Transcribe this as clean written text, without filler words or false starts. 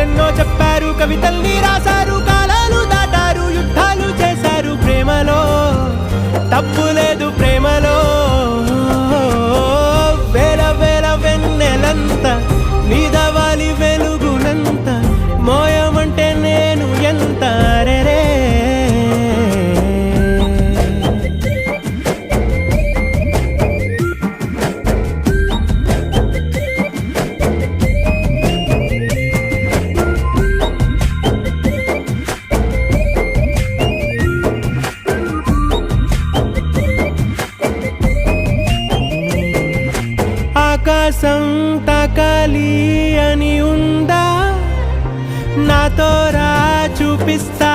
కథలెన్నో చెప్పారు, కవితల్ని రాశారు, కాలాలు దాటారు, యుద్ధాలు చేశారు. ప్రేమలో తప్పు లేదు, ప్రేమలో వేల వేల వెన్నెలంత నీదవాలి వెలుగునంత, మోయమంటే నేను ఎంత రే. ఆకాశం తాకాలి అని ఉందా, నాతో రా చూపిస్తా